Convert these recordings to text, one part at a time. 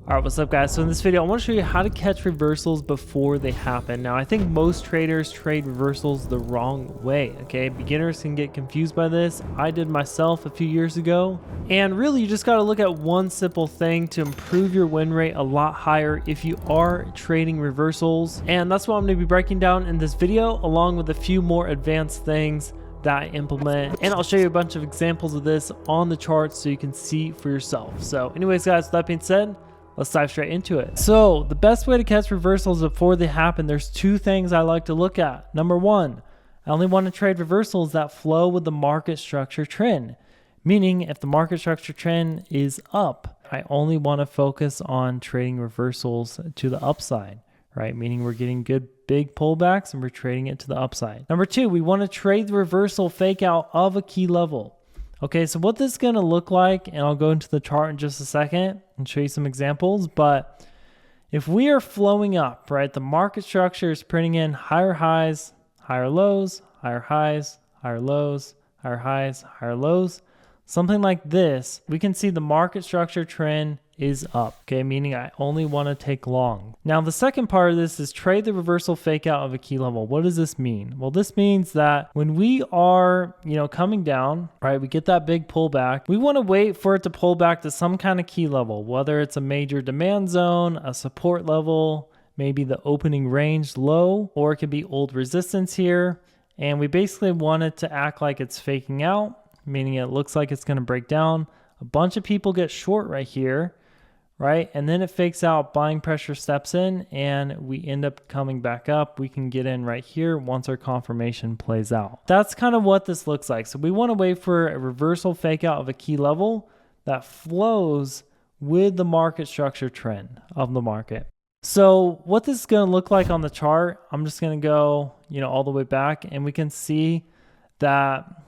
All right, what's up guys? So in this video, I want to show you how to catch reversals before they happen. Now, I think most traders trade reversals the wrong way, okay? Beginners can get confused by this. I did myself a few years ago. And really, you just got to look at one simple thing to improve your win rate a lot higher if you are trading reversals. And that's what I'm going to be breaking down in this video, along with a few more advanced things that I implement, and I'll show you a bunch of examples of this on the chart so you can see for yourself. So anyways guys, with that being said, let's dive straight into it. So the best way to catch reversals before they happen, there's two things I like to look at. Number one, I only want to trade reversals that flow with the market structure trend. Meaning if the market structure trend is up, I only want to focus on trading reversals to the upside, right? Meaning we're getting good big pullbacks and we're trading it to the upside. Number two, we want to trade the reversal fake out of a key level. Okay, so what this is going to look like, and I'll go into the chart in just a second and show you some examples, but if we are flowing up, right, the market structure is printing in higher highs, higher lows, higher highs, higher lows, higher highs, higher lows, something like this, we can see the market structure trend is up, okay, meaning I only want to take long. Now, the second part of this is trade the reversal fake out of a key level. What does this mean? Well, this means that when we are, coming down, right, we get that big pullback, we want to wait for it to pull back to some kind of key level, whether it's a major demand zone, a support level, maybe the opening range low, or it could be old resistance here. And we basically want it to act like it's faking out, meaning it looks like it's going to break down. A bunch of people get short right here, right? And then it fakes out, buying pressure steps in, and we end up coming back up. We can get in right here once our confirmation plays out. That's kind of what this looks like. So we want to wait for a reversal fake out of a key level that flows with the market structure trend of the market. So what this is going to look like on the chart, I'm just going to go, all the way back, and we can see that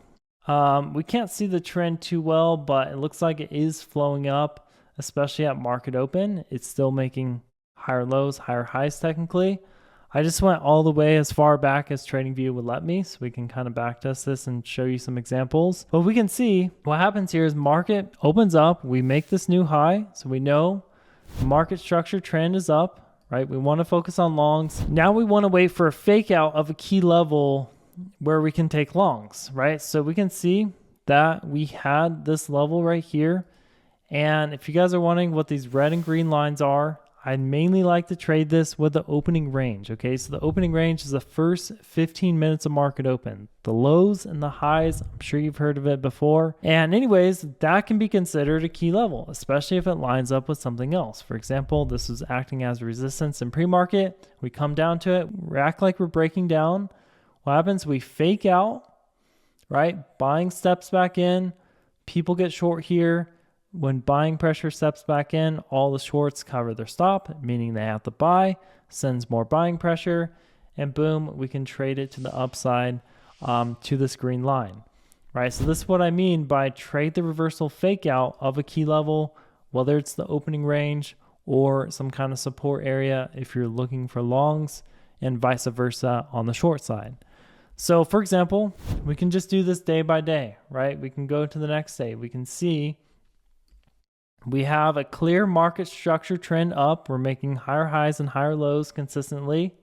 we can't see the trend too well, but it looks like it is flowing up, especially at market open. It's still making higher lows, higher highs technically. I just went all the way as far back as TradingView would let me, so we can kind of backtest this and show you some examples. But we can see what happens here is market opens up, we make this new high, so we know the market structure trend is up, right? We want to focus on longs. Now we want to wait for a fake out of a key level where we can take longs, right? So we can see that we had this level right here. And if you guys are wondering what these red and green lines are, I mainly like to trade this with the opening range, okay? So the opening range is the first 15 minutes of market open. The lows and the highs, I'm sure you've heard of it before. And anyways, that can be considered a key level, especially if it lines up with something else. For example, this is acting as resistance in pre-market. We come down to it, we act like we're breaking down. What happens? We fake out, right? Buying steps back in. People get short here. When buying pressure steps back in, all the shorts cover their stop, meaning they have to buy, sends more buying pressure, and boom, we can trade it to the upside to this green line, right? So this is what I mean by trade the reversal fake out of a key level, whether it's the opening range or some kind of support area if you're looking for longs, and vice versa on the short side. So for example, we can just do this day by day, right? We can go to the next day. We can see we have a clear market structure trend up. We're making higher highs and higher lows consistently.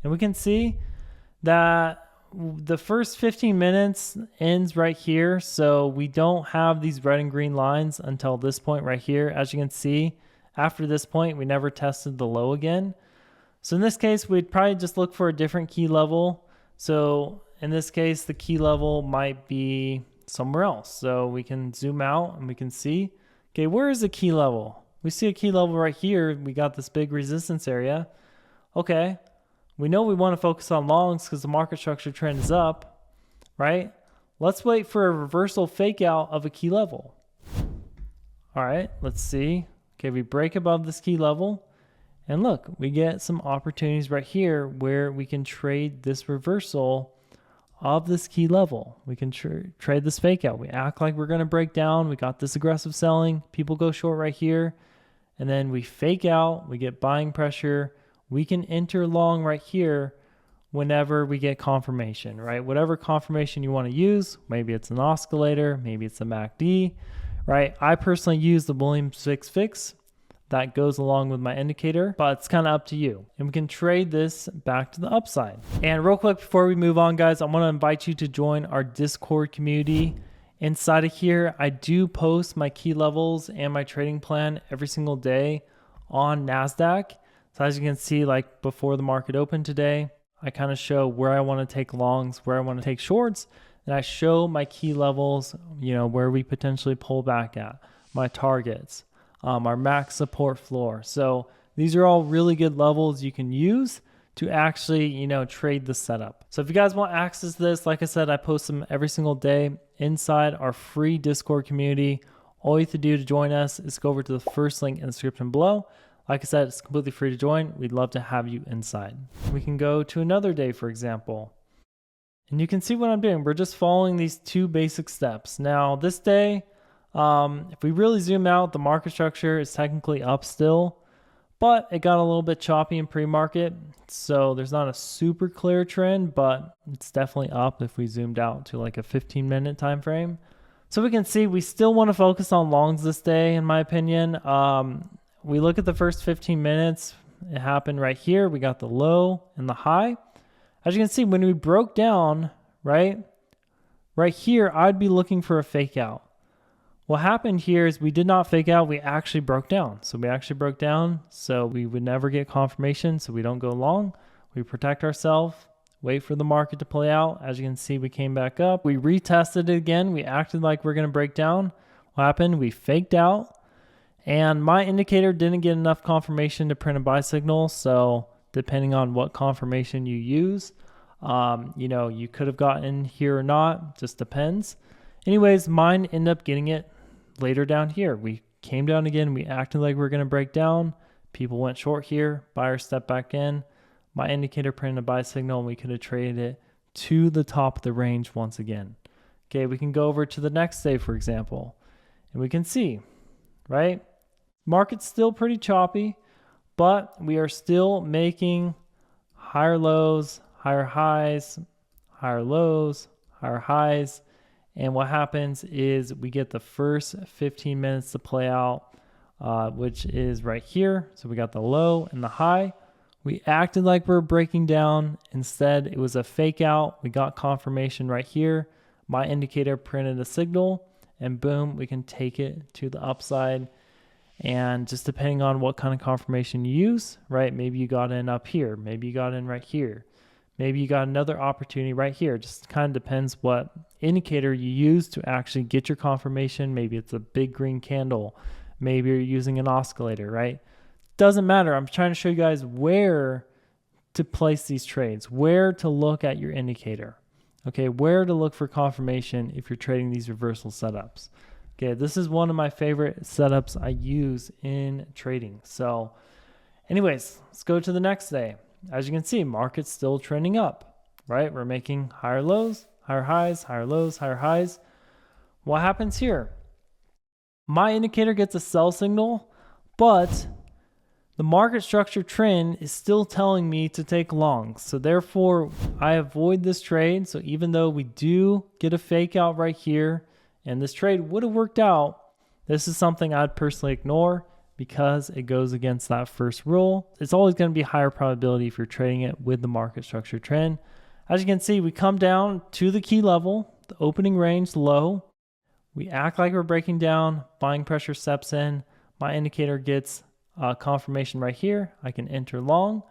And we can see that the first 15 minutes ends right here. So we don't have these red and green lines until this point right here. As you can see, after this point, we never tested the low again. So in this case, we'd probably just look for a different key level. So in this case, the key level might be somewhere else. So we can zoom out and we can see, okay, where is the key level? We see a key level right here. We got this big resistance area. Okay, we know we want to focus on longs because the market structure trend is up, right? Let's wait for a reversal fake out of a key level. All right, let's see. Okay, we break above this key level. And look, we get some opportunities right here where we can trade this reversal of this key level. We can trade this fake out. We act like we're going to break down. We got this aggressive selling. People go short right here. And then we fake out. We get buying pressure. We can enter long right here whenever we get confirmation, right? Whatever confirmation you want to use. Maybe it's an oscillator. Maybe it's a MACD, right? I personally use the Williams fix. that goes along with my indicator, but it's kind of up to you. And we can trade this back to the upside. And real quick before we move on, guys, I want to invite you to join our Discord community. Inside of here, I do post my key levels and my trading plan every single day on NASDAQ. So as you can see, like before the market opened today, I kind of show where I want to take longs, where I want to take shorts, and I show my key levels, where we potentially pull back at, my targets, our max support floor. So these are all really good levels you can use to actually, trade the setup. So if you guys want access to this, like I said, I post them every single day inside our free Discord community. All you have to do to join us is go over to the first link in the description below. Like I said, it's completely free to join. We'd love to have you inside. We can go to another day, for example. And you can see what I'm doing. We're just following these two basic steps. Now, this day, if we really zoom out, the market structure is technically up still, but it got a little bit choppy in pre-market. So there's not a super clear trend, but it's definitely up if we zoomed out to like a 15-minute time frame. So we can see we still want to focus on longs this day, in my opinion. We look at the first 15 minutes, it happened right here. We got the low and the high. As you can see, when we broke down, right here, I'd be looking for a fake out. What happened here is we did not fake out, we actually broke down. So we actually broke down, so we would never get confirmation, so we don't go long. We protect ourselves, wait for the market to play out. As you can see, we came back up. We retested it again. We acted like we're gonna break down. What happened? We faked out. And my indicator didn't get enough confirmation to print a buy signal. So depending on what confirmation you use, you could have gotten here or not, just depends. Anyways, mine ended up getting it later down here. We came down again. We acted like we were going to break down. People went short here. Buyer stepped back in. My indicator printed a buy signal and we could have traded it to the top of the range once again. Okay, we can go over to the next day, for example, and we can see, right? Market's still pretty choppy, but we are still making higher lows, higher highs, higher lows, higher highs. And what happens is we get the first 15 minutes to play out, which is right here. So we got the low and the high. We acted like we're breaking down. Instead, it was a fake out. We got confirmation right here. My indicator printed a signal, and boom, we can take it to the upside. And just depending on what kind of confirmation you use, right? Maybe you got in up here. Maybe you got in right here. Maybe you got another opportunity right here. Just kind of depends what indicator you use to actually get your confirmation. Maybe it's a big green candle. Maybe you're using an oscillator, right? Doesn't matter. I'm trying to show you guys where to place these trades, where to look at your indicator. Okay, where to look for confirmation if you're trading these reversal setups. Okay, this is one of my favorite setups I use in trading. So anyways, let's go to the next day. As you can see, market's still trending up, right? We're making higher lows, higher highs, higher lows, higher highs. What happens here? My indicator gets a sell signal, but the market structure trend is still telling me to take longs. So therefore, I avoid this trade. So even though we do get a fake out right here, and this trade would have worked out, this is something I'd personally ignore because it goes against that first rule. It's always going to be higher probability if you're trading it with the market structure trend. As you can see, we come down to the key level, the opening range low. We act like we're breaking down, buying pressure steps in. My indicator gets confirmation right here. I can enter long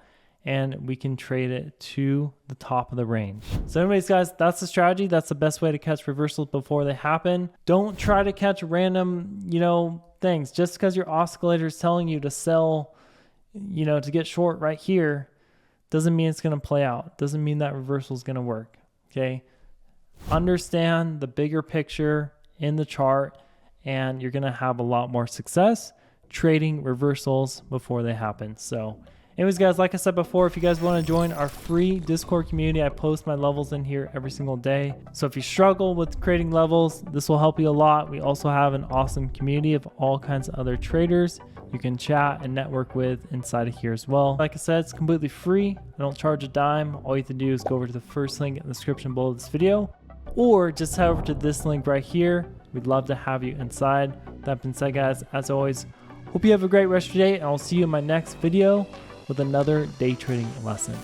and we can trade it to the top of the range. So anyways, guys, that's the strategy. That's the best way to catch reversals before they happen. Don't try to catch random, things. Just because your oscillator is telling you to sell, to get short right here, doesn't mean it's going to play out. Doesn't mean that reversal is going to work. Okay. Understand the bigger picture in the chart, and you're going to have a lot more success trading reversals before they happen. So anyways, guys, like I said before, if you guys want to join our free Discord community, I post my levels in here every single day. So if you struggle with creating levels, this will help you a lot. We also have an awesome community of all kinds of other traders you can chat and network with inside of here as well. Like I said, it's completely free. I don't charge a dime. All you have to do is go over to the first link in the description below this video, or just head over to this link right here. We'd love to have you inside. That being said, guys, as always, Hope you have a great rest of your day, and I'll see you in my next video with another day trading lesson.